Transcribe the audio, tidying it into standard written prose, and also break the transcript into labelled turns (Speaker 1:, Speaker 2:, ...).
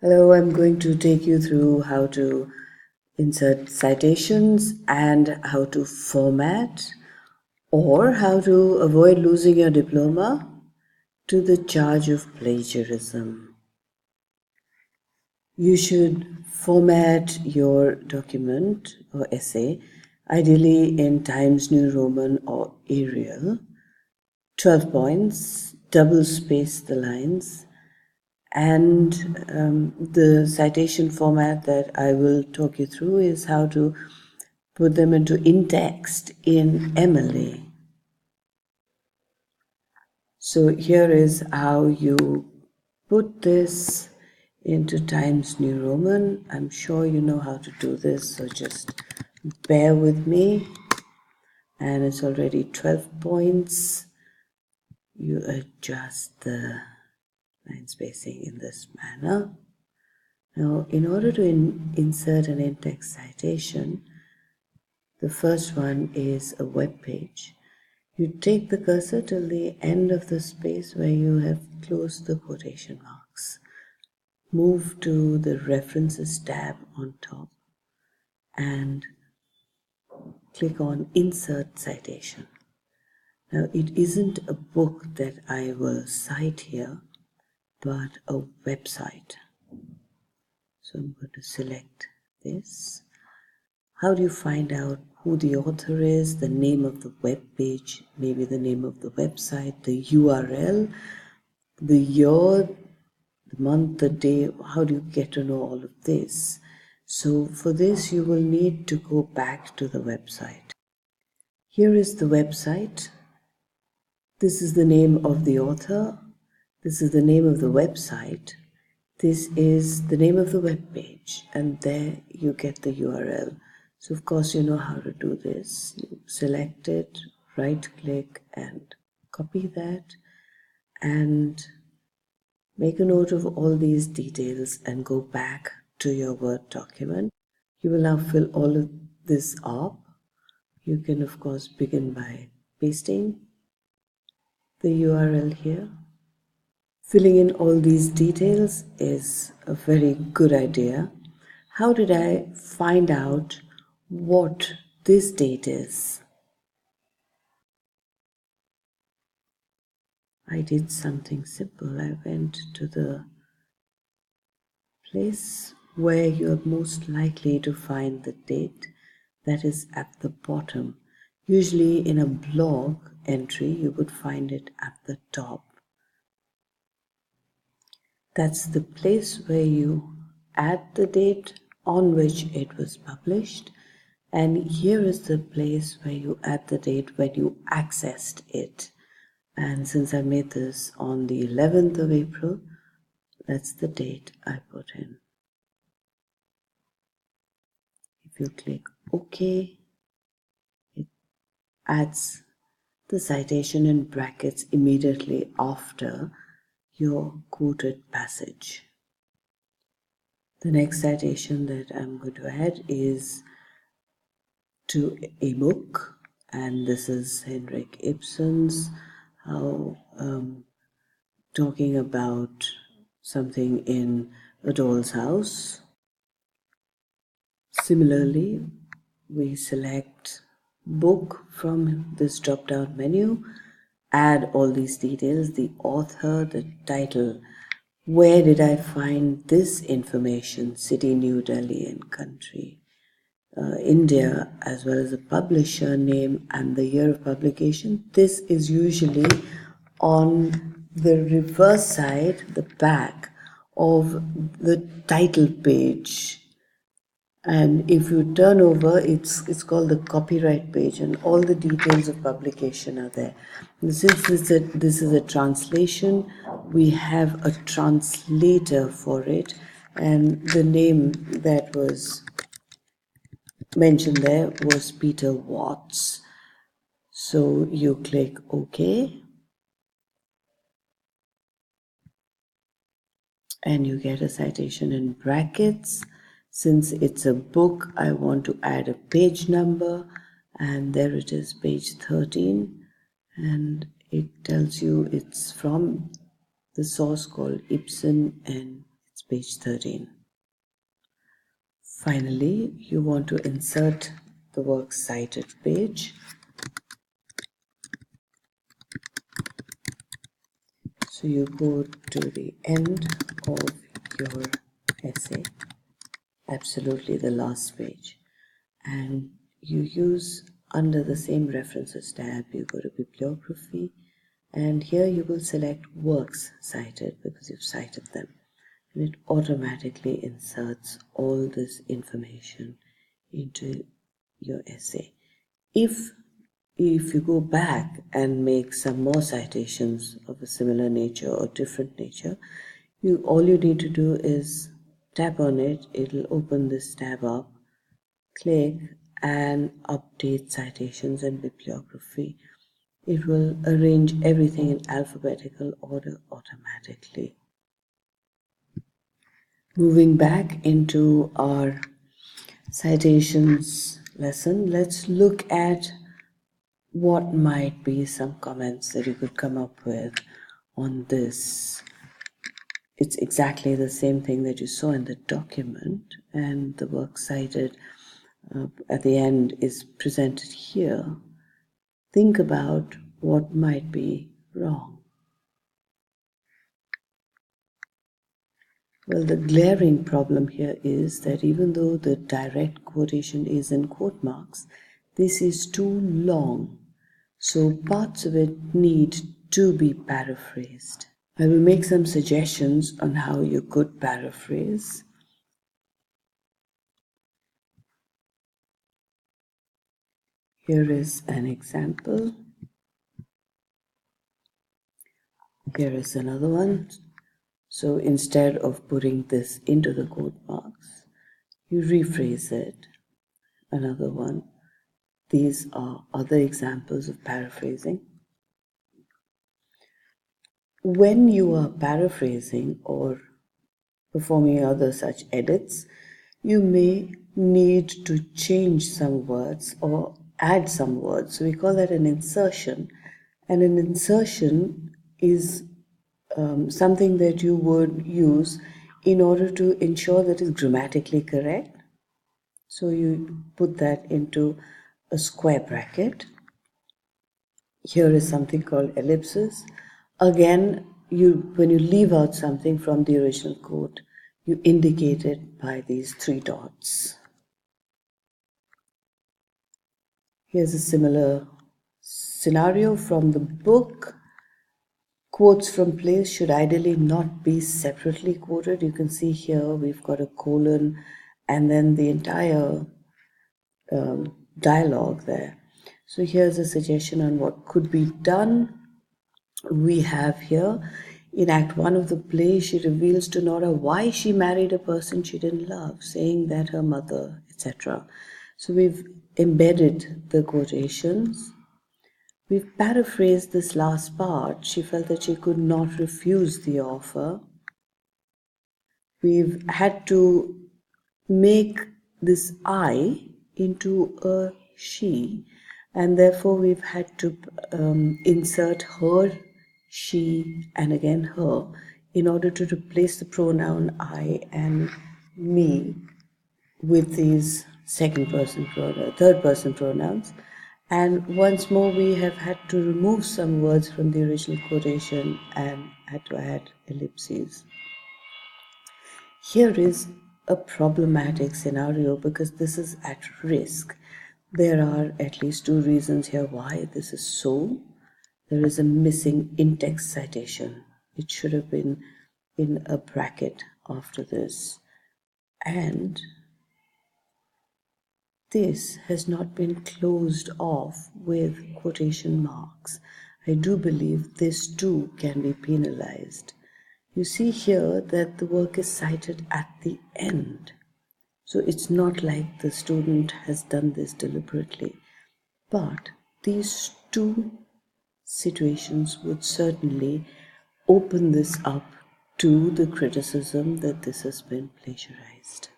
Speaker 1: Hello, I'm going to take you through how to insert citations and how to format or how to avoid losing your diploma to the charge of plagiarism. You should format your document or essay, ideally in Times New Roman or Arial, 12 points, double space the lines, and the citation format that I will talk you through is how to put them into in-text in MLA. So here is how you put this into Times New Roman. I'm sure you know how to do this, so just bear with me. And it's already 12 points. You adjust the line spacing in this manner. Now, in order to insert an in-text citation, the first one is a web page. You take the cursor till the end of the space where you have closed the quotation marks. Move to the References tab on top and click on Insert Citation. Now, it isn't a book that I will cite here, but a website. So I'm going to select this. How do you find out who the author is, the name of the web page, maybe the name of the website, the URL, the year, the month, the day? How do you get to know all of this? So for this, you will need to go back to the website. Here is the website. This is the name of the author. This is the name of the website. This is the name of the web page, and there you get the URL. So of course you know how to do this. You select it, right click and copy that and make a note of all these details and go back to your Word document. You will now fill all of this up. You can of course begin by pasting the URL here. Filling in all these details is a very good idea. How did I find out what this date is? I did something simple. I went to the place where you're most likely to find the date, that is at the bottom. Usually in a blog entry, you would find it at the top. That's the place where you add the date on which it was published, and here is the place where you add the date when you accessed it. And since I made this on the 11th of April, that's the date I put in. If you click OK, it adds the citation in brackets immediately after your quoted passage. The next citation that I'm going to add is to a book, and this is Henrik Ibsen's talking about something in A Doll's House. Similarly, we select book from this drop-down menu, add all these details, the author, the title. Where did I find this information? City, New Delhi, and country. India, as well as the publisher name and the year of publication. This is usually on the reverse side, the back of the title page. And if you turn over, it's called the copyright page, and all the details of publication are there. And since this is a translation, we have a translator for it, and the name that was mentioned there was Peter Watts. So you click OK, and you get a citation in brackets. Since it's a book, I want to add a page number, and there it is, page 13, and it tells you it's from the source called Ibsen and it's page 13. Finally, you want to insert the works cited page. So you go to the end of your essay, absolutely the last page, and you use under the same references tab, you go to bibliography, and here you will select works cited because you've cited them, and it automatically inserts all this information into your essay. If you go back and make some more citations of a similar nature or different nature, all you need to do is tap on it, it'll open this tab up, click and update citations and bibliography. It will arrange everything in alphabetical order automatically. Moving back into our citations lesson, let's look at what might be some comments that you could come up with on this. It's exactly the same thing that you saw in the document, and the work cited at the end is presented here. Think about what might be wrong. Well, the glaring problem here is that even though the direct quotation is in quote marks, this is too long, so parts of it need to be paraphrased. I will make some suggestions on how you could paraphrase. Here is an example. Here is another one. So instead of putting this into the quote marks, you rephrase it. Another one. These are other examples of paraphrasing. When you are paraphrasing or performing other such edits, you may need to change some words or add some words. So we call that an insertion. And an insertion is something that you would use in order to ensure that it's grammatically correct. So you put that into a square bracket. Here is something called ellipsis. Again, when you leave out something from the original quote, you indicate it by these 3 dots. Here's a similar scenario from the book. Quotes from plays should ideally not be separately quoted. You can see here we've got a colon and then the entire dialogue there. So here's a suggestion on what could be done. We have here, in Act 1 of the play, she reveals to Nora why she married a person she didn't love, saying that her mother, etc. So we've embedded the quotations. We've paraphrased this last part. She felt that she could not refuse the offer. We've had to make this I into a she, and therefore we've had to insert her, she, and again her in order to replace the pronoun I and me with these third person pronouns. And once more we have had to remove some words from the original quotation and had to add ellipses. Here is a problematic scenario because this is at risk. There are at least 2 reasons here why this is so. There is a missing in-text citation. It should have been in a bracket after this. And this has not been closed off with quotation marks. I do believe this too can be penalized. You see here that the work is cited at the end. So it's not like the student has done this deliberately. But these 2 situations would certainly open this up to the criticism that this has been plagiarized.